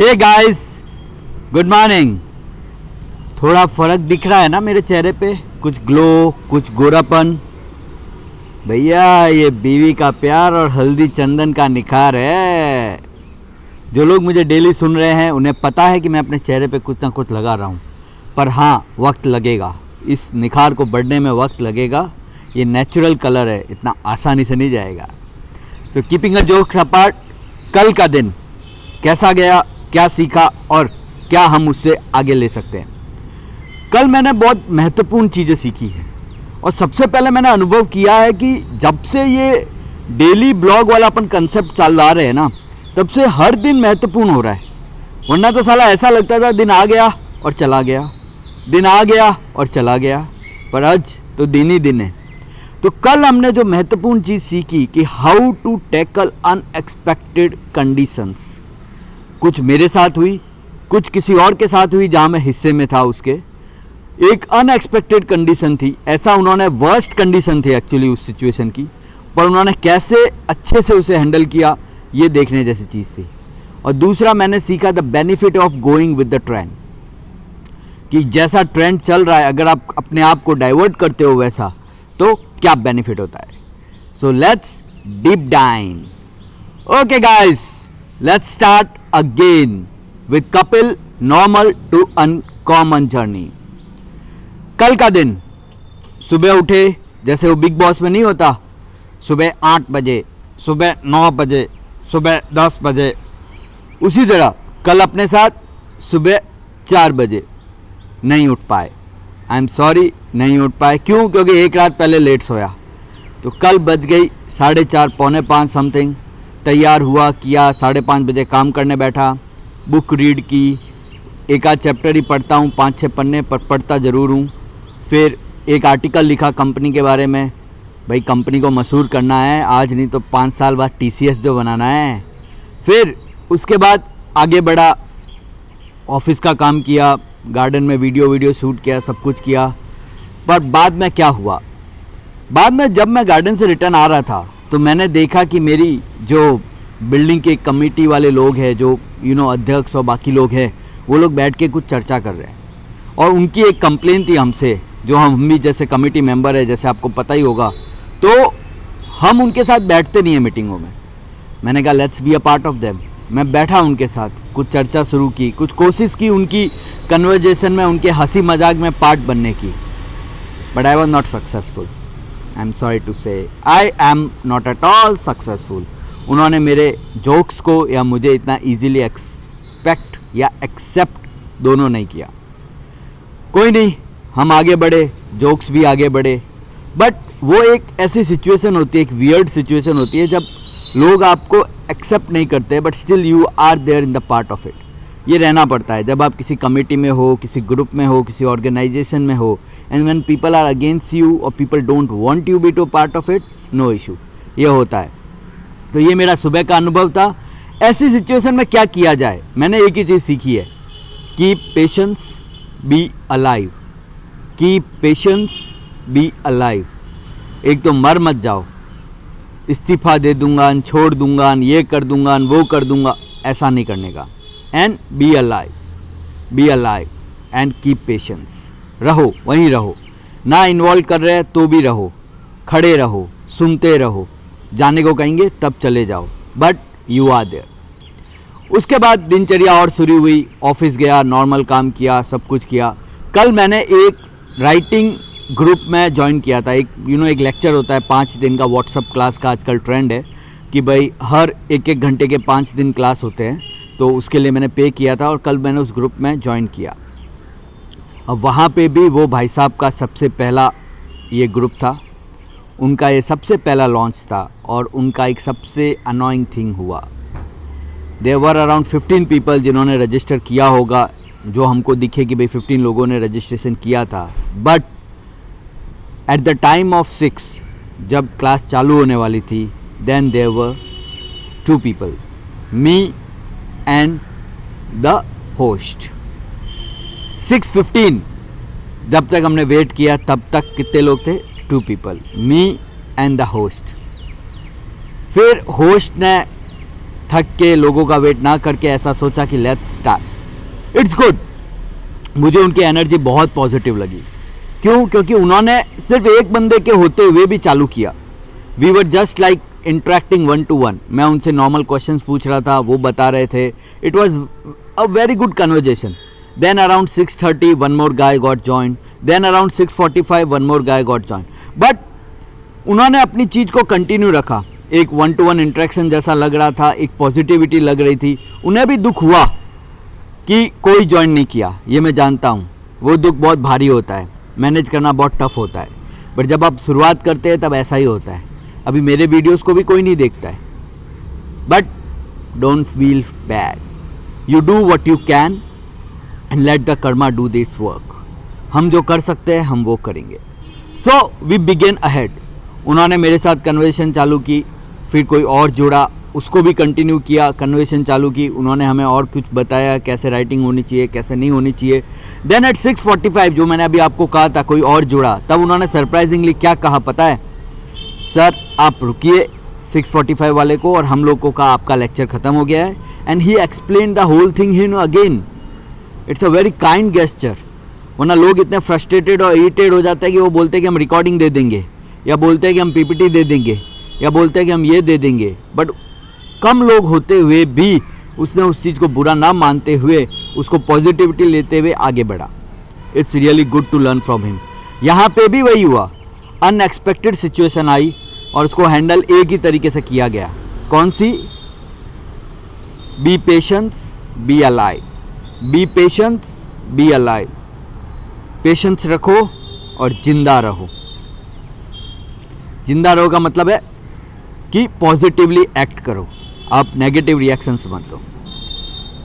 Hey guys, good morning. थोड़ा फर्क दिख रहा है ना मेरे चेहरे पे, कुछ ग्लो, कुछ गोरापन। भैया ये बीवी का प्यार और हल्दी चंदन का निखार है। जो लोग मुझे डेली सुन रहे हैं उन्हें पता है कि मैं अपने चेहरे पे कुछ ना कुछ लगा रहा हूँ, पर हाँ वक्त लगेगा, इस निखार को बढ़ने में वक्त लगेगा। ये नेचुरल कलर है, इतना आसानी से नहीं जाएगा। So keeping a jokes apart, कल का दिन कैसा गया, क्या सीखा और क्या हम उससे आगे ले सकते हैं। कल मैंने बहुत महत्वपूर्ण चीज़ें सीखी हैं और सबसे पहले मैंने अनुभव किया है कि जब से ये डेली ब्लॉग वाला अपन कंसेप्ट चला रहे हैं ना, तब से हर दिन महत्वपूर्ण हो रहा है। वरना तो साला ऐसा लगता था दिन आ गया और चला गया, दिन आ गया और चला गया, पर आज तो दिन ही दिन है। तो कल हमने जो महत्वपूर्ण चीज़ सीखी कि how to tackle unexpected conditions. कुछ मेरे साथ हुई, कुछ किसी और के साथ हुई जहाँ मैं हिस्से में था उसके। एक अनएक्सपेक्टेड कंडीशन थी, ऐसा उन्होंने वर्स्ट कंडीशन थी एक्चुअली उस सिचुएशन की, पर उन्होंने कैसे अच्छे से उसे हैंडल किया ये देखने जैसी चीज़ थी। और दूसरा मैंने सीखा the benefit of going with the trend, कि जैसा ट्रेंड चल रहा है अगर आप अपने आप को डाइवर्ट करते हो वैसा तो क्या बेनिफिट होता है। So let's deep dive. Okay guys, let's start again with Kapil normal to uncommon journey. कल का दिन सुबह उठे, जैसे वो बिग बॉस में नहीं होता, सुबह 8 बजे, सुबह 9 बजे, सुबह 10 बजे, उसी तरह कल अपने साथ सुबह 4 बजे नहीं उठ पाए। आई एम सॉरी, नहीं उठ पाए। क्यों? क्योंकि एक रात पहले लेट सोया। तो कल बज गई 4:30 पौने 5 समथिंग। तैयार हुआ, किया, 5:30 बजे काम करने बैठा, बुक रीड की, एक आध चैप्टर ही पढ़ता हूँ, 5-6 पन्ने पर पढ़ता ज़रूर हूँ। फिर एक आर्टिकल लिखा कंपनी के बारे में, भाई कंपनी को मशहूर करना है, आज नहीं तो 5 साल बाद TCS जो बनाना है। फिर उसके बाद आगे बढ़ा, ऑफिस का काम किया, गार्डन में वीडियो शूट किया, सब कुछ किया। पर बाद में क्या हुआ, बाद में जब मैं गार्डन से रिटर्न आ रहा था तो मैंने देखा कि मेरी जो बिल्डिंग के कमेटी वाले लोग हैं, जो अध्यक्ष और बाकी लोग हैं, वो लोग बैठ के कुछ चर्चा कर रहे हैं। और उनकी एक कंप्लेन थी हमसे, जो हम भी जैसे कमेटी मेंबर है, जैसे आपको पता ही होगा, तो हम उनके साथ बैठते नहीं हैं मीटिंगों में। मैंने कहा let's be a part of them. मैं बैठा उनके साथ, कुछ चर्चा शुरू की, कुछ कोशिश की उनकी कन्वर्जेशन में, उनके हंसी मजाक में पार्ट बनने की, but I was not successful. I am sorry to say, I am not at all successful. उन्होंने मेरे जोक्स को या मुझे इतना ईजीली एक्सपेक्ट या एक्सेप्ट दोनों नहीं किया। कोई नहीं, हम आगे बढ़े, जोक्स भी आगे बढ़े, बट वो एक ऐसी सिचुएशन होती है, एक वियर्ड सिचुएशन होती है जब लोग आपको एक्सेप्ट नहीं करते, but still you are there in the part of it. ये रहना पड़ता है जब आप किसी कमेटी में हो, किसी ग्रुप में हो, किसी ऑर्गेनाइजेशन में हो, and when people are against you और people don't want you be to part of it, no issue, ये होता है। तो ये मेरा सुबह का अनुभव था। ऐसी सिचुएशन में क्या किया जाए, मैंने एक ही चीज़ सीखी है, keep patience, be alive. Keep patience, be alive. एक तो मर मत जाओ, इस्तीफा दे दूंगा, छोड़ दूंगा, ये कर दूंगा, वो कर दूंगा, ऐसा नहीं करने का। And be alive and keep patience. रहो, वहीं रहो, ना इन्वॉल्व कर रहे हैं तो भी रहो, खड़े रहो, सुनते रहो, जाने को कहेंगे तब चले जाओ, बट यू आर देयर। उसके बाद दिनचर्या और शुरू हुई, ऑफिस गया, नॉर्मल काम किया, सब कुछ किया। कल मैंने एक राइटिंग ग्रुप में ज्वाइन किया था। एक एक लेक्चर होता है 5 दिन का, व्हाट्सअप क्लास का आजकल ट्रेंड है कि भाई हर 1-1 घंटे के 5 दिन क्लास होते हैं, तो उसके लिए मैंने पे किया था और कल मैंने उस ग्रुप में ज्वाइन किया। अब वहाँ पे भी वो भाई साहब का सबसे पहला ये ग्रुप था, उनका ये सबसे पहला लॉन्च था और उनका एक सबसे अनोइंग थिंग हुआ। देयर वर अराउंड 15 पीपल जिन्होंने रजिस्टर किया होगा, जो हमको दिखे कि भाई 15 लोगों ने रजिस्ट्रेशन किया था, but at the time of 6 जब क्लास चालू होने वाली थी, then there were 2 people, me and the host. 6:15 जब तक हमने वेट किया तब तक कितने लोग थे? 2 people, me and the host. फिर होस्ट ने थक के लोगों का वेट ना करके ऐसा सोचा कि लेट्स स्टार्ट। It's good. मुझे उनकी एनर्जी बहुत पॉजिटिव लगी। क्यों? क्योंकि उन्होंने सिर्फ एक बंदे के होते हुए भी चालू किया। We were just like interacting 1 to 1। मैं उनसे नॉर्मल क्वेश्चंस पूछ रहा था, वो बता रहे थे। It was a very good conversation. Then around 6:30 one more guy got joined. Then around 6:45 one more guy got joined. But उन्होंने अपनी चीज़ को कंटिन्यू रखा। एक 1 to 1 इंटरेक्शन जैसा लग रहा था, एक पॉजिटिविटी लग रही थी। उन्हें भी दुख हुआ कि कोई ज्वाइन नहीं किया, ये मैं जानता हूँ। वो दुख बहुत भारी होता है, मैनेज करना बहुत टफ होता है। बट जब आप शुरुआत करते हैं तब ऐसा ही होता है। अभी मेरे वीडियोस को भी कोई नहीं देखता है, but don't feel bad. You do what you can and let the karma do this work. हम जो कर सकते हैं हम वो करेंगे। So we begin ahead. उन्होंने मेरे साथ कन्वर्सेशन चालू की, फिर कोई और जुड़ा, उसको भी कंटिन्यू किया, कन्वर्सेशन चालू की। उन्होंने हमें और कुछ बताया, कैसे राइटिंग होनी चाहिए, कैसे नहीं होनी चाहिए। देन एट 6:45 जो मैंने अभी आपको कहा था, कोई और जुड़ा। तब उन्होंने सरप्राइजिंगली क्या कहा पता है? सर आप रुकिए 6:45 वाले को, और हम लोग को कहा आपका लेक्चर ख़त्म हो गया है। And he explain the whole thing him again. It's a very kind gesture. वरना लोग इतने फ्रस्ट्रेटेड और इरिटेट हो जाते हैं कि वो बोलते हैं कि हम रिकॉर्डिंग दे देंगे, या बोलते हैं कि हम पीपीटी दे देंगे, या बोलते हैं कि हम ये दे देंगे। बट कम लोग होते हुए भी उसने उस चीज़ को बुरा ना मानते हुए उसको पॉजिटिविटी लेते हुए आगे बढ़ा। It's really good to learn from him. यहाँ पे भी वही हुआ, अनएक्सपेक्टेड सिचुएशन आई और उसको हैंडल एक ही तरीके से किया गया। कौन सी? Be patience be alive. Be patience be alive. Patience रखो और जिंदा रहो। जिंदा रहो का मतलब है कि पॉजिटिवली एक्ट करो, आप नेगेटिव रिएक्शंस मत दो।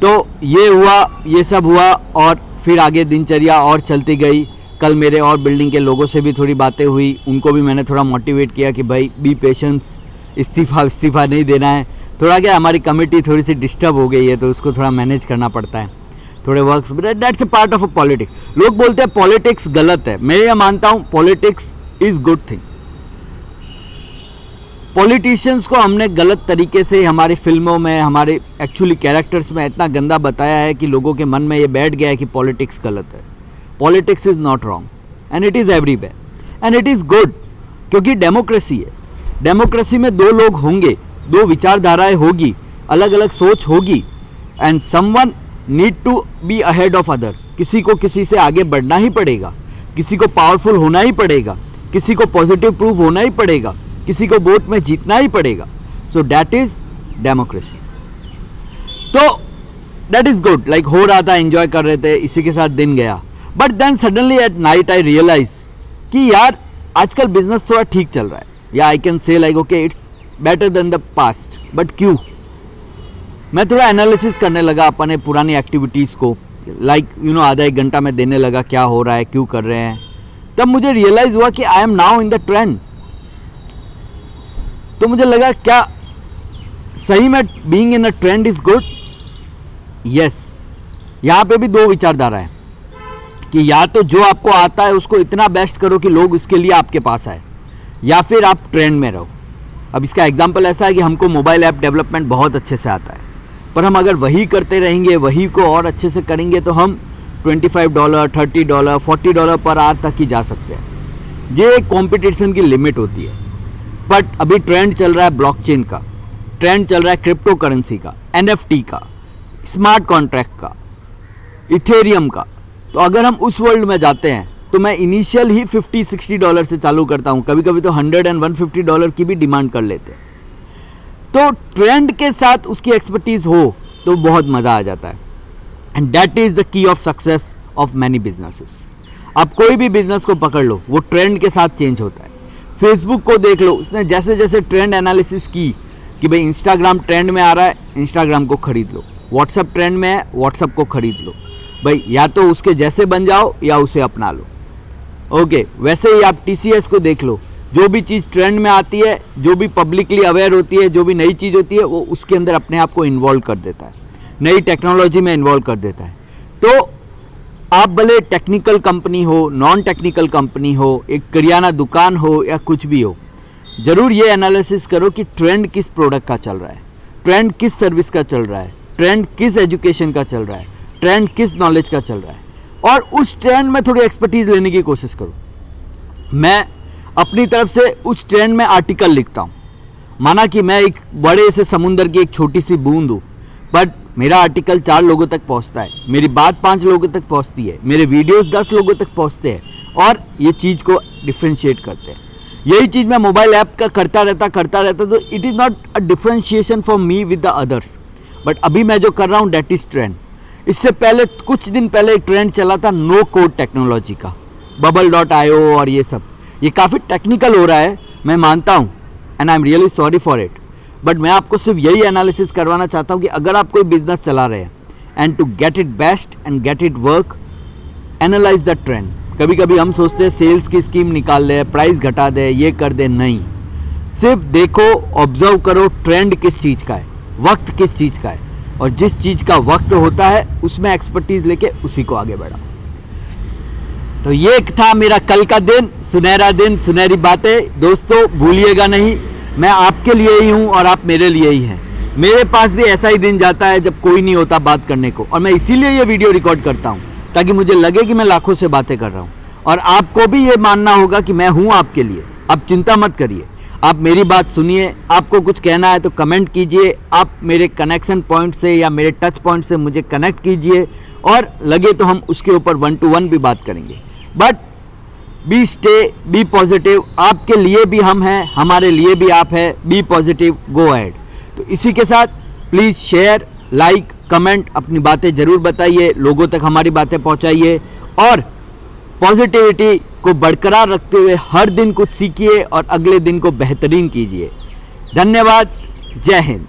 तो ये हुआ, ये सब हुआ, और फिर आगे दिनचर्या और चलती गई। कल मेरे और बिल्डिंग के लोगों से भी थोड़ी बातें हुई, उनको भी मैंने थोड़ा मोटिवेट किया कि भाई बी पेशेंस, इस्तीफ़ा नहीं देना है। थोड़ा क्या, हमारी कमेटी थोड़ी सी डिस्टर्ब हो गई है तो उसको थोड़ा मैनेज करना पड़ता है, थोड़े works. That's a part of a politics. लोग बोलते हैं पॉलिटिक्स गलत है, मैं ये मानता हूँ politics is good thing. Politicians को हमने गलत तरीके से हमारी फिल्मों में, हमारे एक्चुअली कैरेक्टर्स में इतना गंदा बताया है कि लोगों के मन में ये बैठ गया है कि पॉलिटिक्स गलत है। Politics is not wrong and it is everywhere and it is good, क्योंकि डेमोक्रेसी है। डेमोक्रेसी में दो लोग होंगे, दो विचारधाराएं होगी, अलग अलग सोच होगी, and someone need to be ahead of other. किसी को किसी से आगे बढ़ना ही पड़ेगा, किसी को पावरफुल होना ही पड़ेगा, किसी को पॉजिटिव प्रूफ होना ही पड़ेगा, किसी को वोट में जीतना ही पड़ेगा। So that is democracy. तो दैट इज गुड। लाइक हो रहा था, एंजॉय कर रहे थे, इसी के साथ दिन गया। But then suddenly at night I realise कि यार आजकल बिजनेस थोड़ा ठीक चल रहा है, या I can say like okay it's better than the past. But क्यों? मैं थोड़ा एनालिसिस करने लगा अपने पुरानी एक्टिविटीज़ को, लाइक आधा एक घंटा में देने लगा, क्या हो रहा है, क्यों कर रहे हैं। तब मुझे रियलाइज हुआ कि I am now in the trend. तो मुझे लगा क्या सही में being in a trend is good? Yes. यहाँ पे भी दो विचारधारा है कि या तो जो आपको आता है उसको इतना बेस्ट करो कि लोग उसके लिए आपके पास आए, या फिर आप ट्रेंड में रहो। अब इसका एग्जांपल ऐसा है कि हमको मोबाइल ऐप डेवलपमेंट बहुत अच्छे से आता है, पर हम अगर वही करते रहेंगे, वही को और अच्छे से करेंगे, तो हम $25, $30, $40 पर आवर तक ही जा सकते हैं। ये एक कॉम्पिटिशन की लिमिट होती है। बट अभी ट्रेंड चल रहा है ब्लॉकचेन का, ट्रेंड चल रहा है क्रिप्टो करेंसी का, NFT का, स्मार्ट कॉन्ट्रैक्ट का, इथेरियम का। तो अगर हम उस वर्ल्ड में जाते हैं तो मैं इनिशियल ही $50-60 से चालू करता हूँ, कभी कभी तो $100 and $150 की भी डिमांड कर लेते हैं। तो ट्रेंड के साथ उसकी एक्सपर्टीज हो तो बहुत मज़ा आ जाता है। And that is the key of success of many businesses. आप कोई भी बिजनेस को पकड़ लो, वो ट्रेंड के साथ चेंज होता है। फेसबुक को देख लो, उसने जैसे जैसे ट्रेंड एनालिसिस की कि भाई इंस्टाग्राम ट्रेंड में आ रहा है, इंस्टाग्राम को खरीद लो। व्हाट्सअप ट्रेंड में है, व्हाट्सअप को खरीद लो। भाई या तो उसके जैसे बन जाओ या उसे अपना लो। ओके, वैसे ही आप TCS को देख लो, जो भी चीज़ ट्रेंड में आती है, जो भी पब्लिकली अवेयर होती है, जो भी नई चीज़ होती है, वो उसके अंदर अपने आप को इन्वॉल्व कर देता है, नई टेक्नोलॉजी में इन्वॉल्व कर देता है। तो आप भले टेक्निकल कंपनी हो, नॉन टेक्निकल कंपनी हो, एक करियाना दुकान हो या कुछ भी हो, ज़रूर ये एनालिसिस करो कि ट्रेंड किस प्रोडक्ट का चल रहा है। ट्रेंड किस सर्विस का चल रहा है, ट्रेंड किस एजुकेशन का चल रहा है, ट्रेंड किस नॉलेज का चल रहा है, और उस ट्रेंड में थोड़ी एक्सपर्टीज लेने की कोशिश करूँ। मैं अपनी तरफ से उस ट्रेंड में आर्टिकल लिखता हूँ। माना कि मैं एक बड़े से समुंदर की एक छोटी सी बूंद हूँ, बट मेरा आर्टिकल 4 लोगों तक पहुँचता है, मेरी बात 5 लोगों तक पहुँचती है, मेरे वीडियोस 10 लोगों तक पहुँचते हैं और ये चीज़ को डिफ्रेंशिएट करते हैं। यही चीज़ मैं मोबाइल ऐप का करता रहता तो it is not a differentiation for me with the others, but अभी मैं जो कर रहा हूँ डेट इज़ ट्रेंड। इससे पहले कुछ दिन पहले ट्रेंड चला था नो कोड टेक्नोलॉजी का, bubble.io और ये सब। ये काफ़ी टेक्निकल हो रहा है, मैं मानता हूँ, and I am really sorry for it, but मैं आपको सिर्फ यही एनालिसिस करवाना चाहता हूँ कि अगर आप कोई बिजनेस चला रहे हैं and to get it best and get it work, analyse the trend. कभी कभी हम सोचते हैं सेल्स की स्कीम निकाल ले, प्राइस घटा दे, ये कर दे, नहीं, सिर्फ देखो, ऑब्जर्व करो ट्रेंड किस चीज़ का है, वक्त किस चीज़ का है, और जिस चीज़ का वक्त होता है उसमें एक्सपर्टीज लेके उसी को आगे बढ़ाओ। तो ये था मेरा कल का दिन, सुनहरा दिन, सुनहरी बातें। दोस्तों भूलिएगा नहीं, मैं आपके लिए ही हूँ और आप मेरे लिए ही हैं। मेरे पास भी ऐसा ही दिन जाता है जब कोई नहीं होता बात करने को, और मैं इसीलिए ये वीडियो रिकॉर्ड करता हूँ ताकि मुझे लगे कि मैं लाखों से बातें कर रहा हूँ। और आपको भी ये मानना होगा कि मैं हूँ आपके लिए। आप चिंता मत करिए, आप मेरी बात सुनिए, आपको कुछ कहना है तो कमेंट कीजिए, आप मेरे कनेक्शन पॉइंट से या मेरे टच पॉइंट से मुझे कनेक्ट कीजिए, और लगे तो हम उसके ऊपर 1-to-1 भी बात करेंगे। But be stay, be positive, आपके लिए भी हम हैं, हमारे लिए भी आप हैं। Be positive, go ahead. तो इसी के साथ प्लीज़ शेयर, लाइक, कमेंट, अपनी बातें ज़रूर बताइए, लोगों तक हमारी बातें पहुंचाइए, और पॉजिटिविटी को बरकरार रखते हुए हर दिन कुछ सीखिए और अगले दिन को बेहतरीन कीजिए। धन्यवाद, जय हिंद।